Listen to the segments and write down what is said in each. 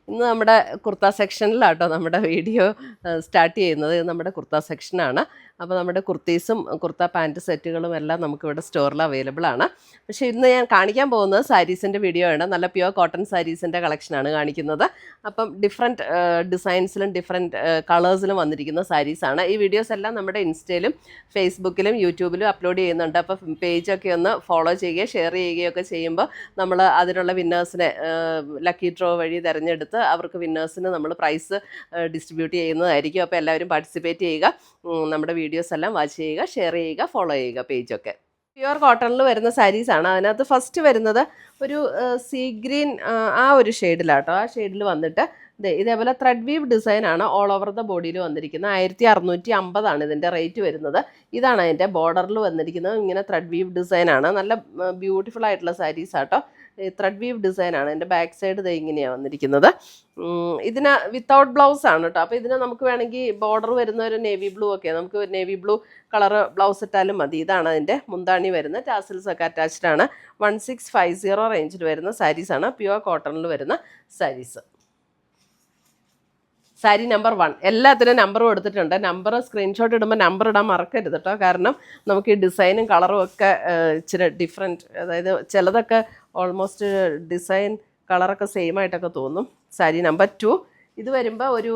ഇന്ന് നമ്മുടെ കുർത്ത സെക്ഷനിലാട്ടോ നമ്മുടെ വീഡിയോ സ്റ്റാർട്ട് ചെയ്യുന്നത്. ഇത് നമ്മുടെ കുർത്ത സെക്ഷനാണ്. അപ്പോൾ നമ്മുടെ കുർത്തീസും കുർത്ത പാൻറ്റ് സെറ്റുകളും എല്ലാം നമുക്കിവിടെ സ്റ്റോറിൽ അവൈലബിൾ ആണ്. പക്ഷേ ഇന്ന് ഞാൻ കാണിക്കാൻ പോകുന്നത് സാരീസിൻ്റെ വീഡിയോ ആണ്. നല്ല പ്യുവർ കോട്ടൺ സാരീസിൻ്റെ കളക്ഷനാണ് കാണിക്കുന്നത്. അപ്പം ഡിഫറെൻറ്റ് ഡിസൈൻസിലും ഡിഫറെൻറ്റ് കളേഴ്സിലും വന്നിരിക്കുന്ന സാരീസാണ്. ഈ വീഡിയോസ് എല്ലാം നമ്മുടെ ഇൻസ്റ്റയിലും ഫേസ്ബുക്കിലും യൂട്യൂബിലും അപ്ലോഡ് ചെയ്യുന്നുണ്ട്. അപ്പോൾ പേജൊക്കെ ഒന്ന് ഫോളോ ചെയ്യുകയോ ഷെയർ ചെയ്യുകയൊക്കെ ചെയ്യുമ്പോൾ നമ്മൾ അതിനുള്ള വിന്നേഴ്സിനെ ലക്കി ഡ്രോ വഴി തിരഞ്ഞെടുത്ത് അവർക്ക് വിന്നേഴ്സിന് നമ്മൾ പ്രൈസ് ഡിസ്ട്രിബ്യൂട്ട് ചെയ്യുന്നതായിരിക്കും. അപ്പോൾ എല്ലാവരും പാർട്ടിസിപ്പേറ്റ് ചെയ്യുക, നമ്മുടെ വീഡിയോസ് എല്ലാം വാച്ച് ചെയ്യുക, ഷെയർ ചെയ്യുക, ഫോളോ ചെയ്യുക പേജൊക്കെ. പ്യുവർ കോട്ടണിൽ വരുന്ന സാരീസാണ്. അതിനകത്ത് ഫസ്റ്റ് വരുന്നത് ഒരു സീ ഗ്രീൻ ആ ഒരു ഷെയ്ഡിലാട്ടോ. ആ ഷെയ്ഡിൽ വന്നിട്ട് ഇതേപോലെ ത്രെഡ് വീവ് ഡിസൈനാണ് ഓൾ ഓവർ ദ ബോഡിയിൽ വന്നിരിക്കുന്നത്. 1650 ഇതിൻ്റെ റേറ്റ് വരുന്നത്. ഇതാണ് അതിൻ്റെ ബോർഡറിൽ വന്നിരിക്കുന്നത്. ഇങ്ങനെ ത്രെഡ് വീവ് ഡിസൈനാണ്. നല്ല ബ്യൂട്ടിഫുൾ ആയിട്ടുള്ള സാരീസാട്ടോ. ത്രെഡ് വീവ് ഡിസൈനാണ്. എൻ്റെ ബാക്ക് സൈഡ് ഇങ്ങനെയാണ് വന്നിരിക്കുന്നത്. ഇതിന് വിത്തൗട്ട് ബ്ലൗസ് ആണ് കേട്ടോ. അപ്പോൾ ഇതിന് നമുക്ക് വേണമെങ്കിൽ ബോർഡർ വരുന്ന ഒരു നേവി ബ്ലൂ ഒക്കെ, നമുക്ക് നേവി ബ്ലൂ കളർ ബ്ലൗസ് ഇട്ടാലും മതി. ഇതാണ് അതിൻ്റെ മുന്താണി വരുന്നത്. ടാസിൽസ് ഒക്കെ അറ്റാച്ച്ഡ് ആണ്. 1650 റേഞ്ചിൽ വരുന്ന സാരീസാണ്. പ്യുവർ കോട്ടണിൽ വരുന്ന സാരീസ്. സാരി നമ്പർ 1 എല്ലാത്തിനും നമ്പർ കൊടുത്തിട്ടുണ്ട്. നമ്പർ സ്ക്രീൻഷോട്ട് ഇടുമ്പോൾ നമ്പർ ഇടാൻ മറക്കരുത് കേട്ടോ. കാരണം നമുക്ക് ഈ ഡിസൈനും കളറും ഒക്കെ ഇച്ചിരി ഡിഫറെൻറ്റ്, അതായത് ചിലതൊക്കെ ഓൾമോസ്റ്റ് ഡിസൈൻ കളറൊക്കെ സെയിം ആയിട്ടൊക്കെ തോന്നും. സാരി നമ്പർ 2 ഇത് വരുമ്പോൾ ഒരു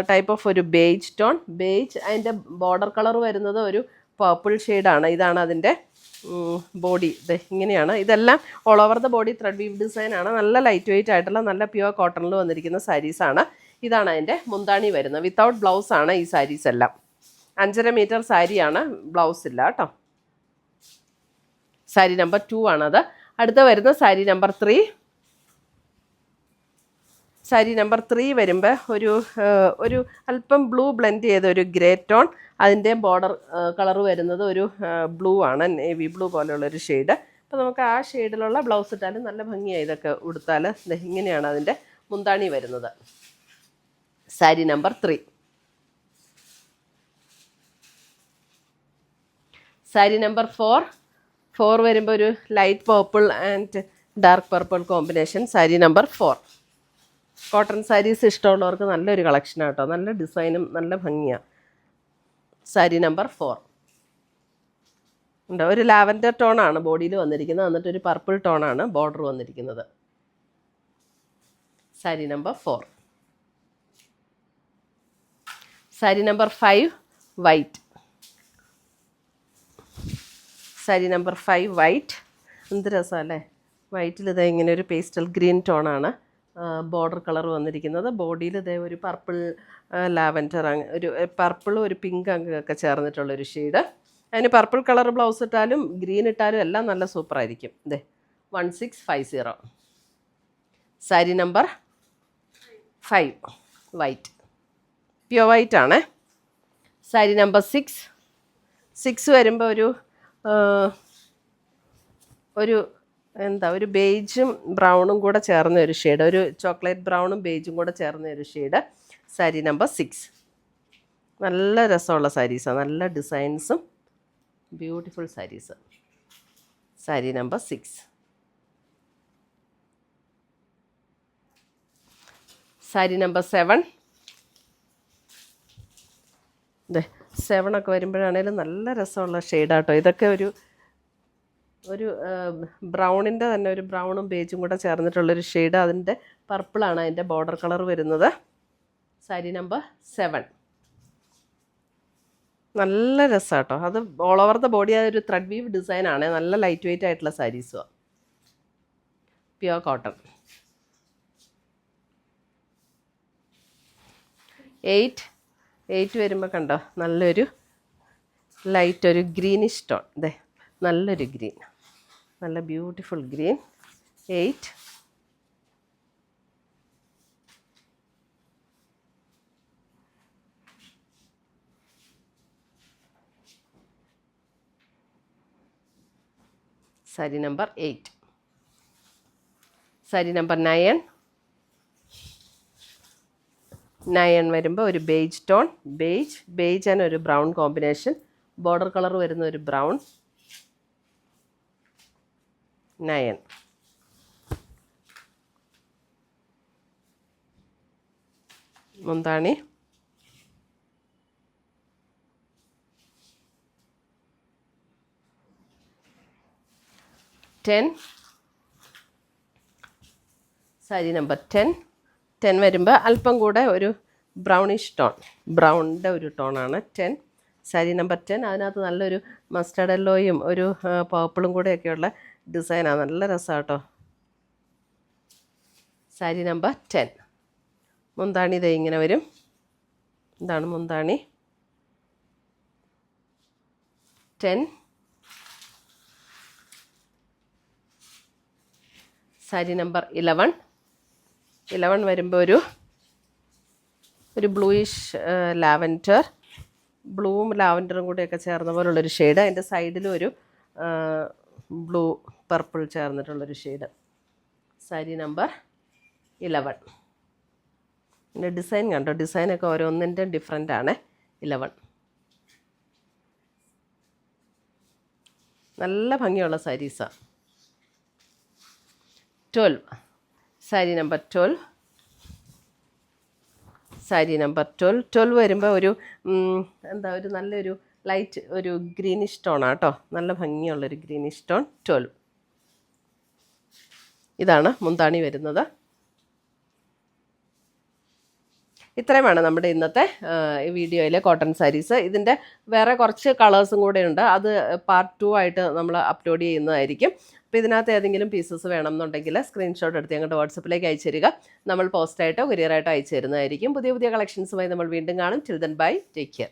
ടൈപ്പ് ഓഫ് ഒരു ബേജ് ടോൺ. ബേജ് അതിൻ്റെ ബോർഡർ കളർ വരുന്നത് ഒരു പർപ്പിൾ ഷെയ്ഡാണ്. ഇതാണ് അതിൻ്റെ ബോഡി. ഇങ്ങനെയാണ്. ഇതെല്ലാം all over the body thread we've ഡിസൈനാണ്. നല്ല ലൈറ്റ് വെയിറ്റ് ആയിട്ടുള്ള നല്ല പ്യുവർ കോട്ടണിൽ വന്നിരിക്കുന്ന സാരീസാണ്. ഇതാണ് അതിൻ്റെ മുന്താണി വരുന്നത്. വിത്തൗട്ട് ബ്ലൗസ് ആണ് ഈ സാരീസ് എല്ലാം. 5.5 മീറ്റർ സാരിയാണ്, ബ്ലൗസ് ഇല്ല കേട്ടോ. സാരി നമ്പർ 2 ആണത്. അടുത്ത വരുന്ന സാരി നമ്പർ 3. സാരി നമ്പർ 3 വരുമ്പോൾ ഒരു അല്പം ബ്ലൂ ബ്ലെൻഡ് ചെയ്ത ഒരു ഗ്രേ ടോൺ. അതിൻ്റെ ബോർഡർ കളർ വരുന്നത് ഒരു ബ്ലൂ ആണ്, നേവി ബ്ലൂ പോലെയുള്ളൊരു ഷെയ്ഡ്. അപ്പോൾ നമുക്ക് ആ ഷെയ്ഡിലുള്ള ബ്ലൗസ് ഇട്ടാലും നല്ല ഭംഗിയായി. ഇതൊക്കെ ഉടുത്താൽ ഇങ്ങനെയാണ് അതിൻ്റെ മുന്താണി വരുന്നത്. സാരി നമ്പർ 3. സാരി നമ്പർ 4 വരുമ്പോൾ ഒരു light purple and dark purple combination. Sari number 4. Cotton saris ഇഷ്ടമുള്ളവർക്ക് നല്ലൊരു കളക്ഷൻ ആട്ടോ. നല്ല ഡിസൈനും നല്ല ഭംഗിയാണ്. സാരി നമ്പർ 4 ഉണ്ട്. ഒരു ലാവൻഡർ ടോണാണ് ബോഡിയിൽ വന്നിരിക്കുന്നത്. എന്നിട്ടൊരു പർപ്പിൾ ടോണാണ് ബോർഡർ വന്നിരിക്കുന്നത്. Sari number 4. Sari number 5 white. Sari number 5 white. എന്ത് രസമല്ലേ വൈറ്റിൽ. ഇങ്ങനെ ഒരു പേസ്റ്റൽ ഗ്രീൻ ടോണാണ് ബോർഡർ കളർ വന്നിരിക്കുന്നത്. ബോഡിയിൽ ഒരു പർപ്പിൾ ലാവൻഡർ, ഒരു പർപ്പിളും ഒരു പിങ്ക് ഒക്കെ ചേർന്നിട്ടുള്ളൊരു ഷെയ്ഡ്. അതിന് പർപ്പിൾ കളർ ബ്ലൗസ് ഇട്ടാലും ഗ്രീൻ ഇട്ടാലും എല്ലാം നല്ല സൂപ്പറായിരിക്കും. 1650. Sari number 5 white, pure white ആണ്. സാരി നമ്പർ 6 വരുമ്പോൾ ഒരു ബേജും ബ്രൗണും കൂടെ ചേർന്ന ഒരു ഷെയ്ഡ്, ഒരു ചോക്ലേറ്റ് ബ്രൗണും ബേജും കൂടെ ചേർന്ന ഒരു ഷെയ്ഡ്. സാരി നമ്പർ 6. നല്ല രസമുള്ള സാരീസാണ്. നല്ല ഡിസൈൻസും beautiful saris. Sari number 6. Sari number 7. 7 ഒക്കെ വരുമ്പോഴാണേലും നല്ല രസമുള്ള ഷെയ്ഡാട്ടോ. ഇതൊക്കെ ഒരു ബ്രൗണിൻ്റെ തന്നെ ഒരു ബ്രൗണും ബേജും കൂടെ ചേർന്നിട്ടുള്ളൊരു ഷെയ്ഡ്. അതിൻ്റെ പർപ്പിളാണ് അതിൻ്റെ ബോർഡർ കളർ വരുന്നത്. സാരി നമ്പർ 7. നല്ല രസമാട്ടോ. അത് ഓൾ ഓവർ ദ ബോഡി അതൊരു ത്രെഡ് വീവ് ഡിസൈനാണ്. നല്ല ലൈറ്റ് വെയിറ്റ് ആയിട്ടുള്ള സാരീസുമാണ്. Pure cotton. 8 വരുമ്പോൾ കണ്ടോ നല്ലൊരു ലൈറ്റ് ഒരു ഗ്രീനിഷ് ടോൺ. നല്ലൊരു ഗ്രീൻ, നല്ല beautiful green. 8. Sari number 8. Sari number 9. 9 വരുമ്പോൾ ഒരു ബേജ് ടോൺ. ബേജ് ആൻഡ് ഒരു ബ്രൗൺ കോമ്പിനേഷൻ. ബോർഡർ കളർ വരുന്ന ഒരു ബ്രൗൺ. 9. മുന്താണി, ടെൻ, സാരി നമ്പർ 10 വരുമ്പോൾ അല്പം കൂടെ ഒരു ബ്രൗണിഷ് ടോൺ, ബ്രൗണിൻ്റെ ഒരു ടോണാണ് 10, സാരി നമ്പർ 10. അതിനകത്ത് നല്ലൊരു മസ്റ്റർഡ് യെല്ലോയും ഒരു പർപ്പിളും കൂടെയൊക്കെയുള്ള ഡിസൈനാണ്, നല്ല രസമാണ് കേട്ടോ. സാരി നമ്പർ 10. മുന്താണി ദേ ഇങ്ങനെ വരും, ഇതാണ് മുന്താണി. 10, സാരി നമ്പർ 11 വരുമ്പോൾ ഒരു ബ്ലൂയിഷ് ലാവൻഡർ, ബ്ലൂവും ലാവൻഡറും കൂടെയൊക്കെ ചേർന്ന പോലുള്ളൊരു ഷെയ്ഡ്. അതിൻ്റെ സൈഡിലും ഒരു ബ്ലൂ പർപ്പിൾ ചേർന്നിട്ടുള്ളൊരു ഷെയ്ഡ്. സാരി നമ്പർ 11. പിന്നെ ഡിസൈൻ കണ്ടോ, ഡിസൈനൊക്കെ ഓരോന്നിൻ്റെ ഡിഫറെൻ്റ് ആണ്. 11 നല്ല ഭംഗിയുള്ള സാരീസാണ്. 12, സാരി നമ്പർ 12. സാരി നമ്പർ 12 വരുമ്പോൾ ഒരു നല്ലൊരു ലൈറ്റ് ഒരു ഗ്രീനിഷ് ടോണാണ് കേട്ടോ, നല്ല ഭംഗിയുള്ളൊരു ഗ്രീനിഷ് ടോൺ. 12. ഇതാണ് മുന്താണി വരുന്നത്. ഇത്രയുമാണ് നമ്മുടെ ഇന്നത്തെ ഈ വീഡിയോയിലെ കോട്ടൺ സാരീസ്. ഇതിൻ്റെ വേറെ കുറച്ച് കളേഴ്സും കൂടെ ഉണ്ട്, അത് പാർട്ട് 2 ആയിട്ട് നമ്മൾ അപ്ലോഡ് ചെയ്യുന്നതായിരിക്കും. അപ്പോൾ ഇതിനകത്ത് ഏതെങ്കിലും പീസസ് വേണമെന്നുണ്ടെങ്കിൽ സ്ക്രീൻഷോട്ട് എടുത്ത് ഞങ്ങളുടെ വാട്സപ്പിലേക്ക് അയച്ചു തരിക. നമ്മൾ പോസ്റ്റായിട്ടോ കൊറിയറായിട്ടോ അയച്ചു തരുന്നതായിരിക്കും. പുതിയ കളക്ഷൻസുമായി നമ്മൾ വീണ്ടും കാണും. Till then bye, take care.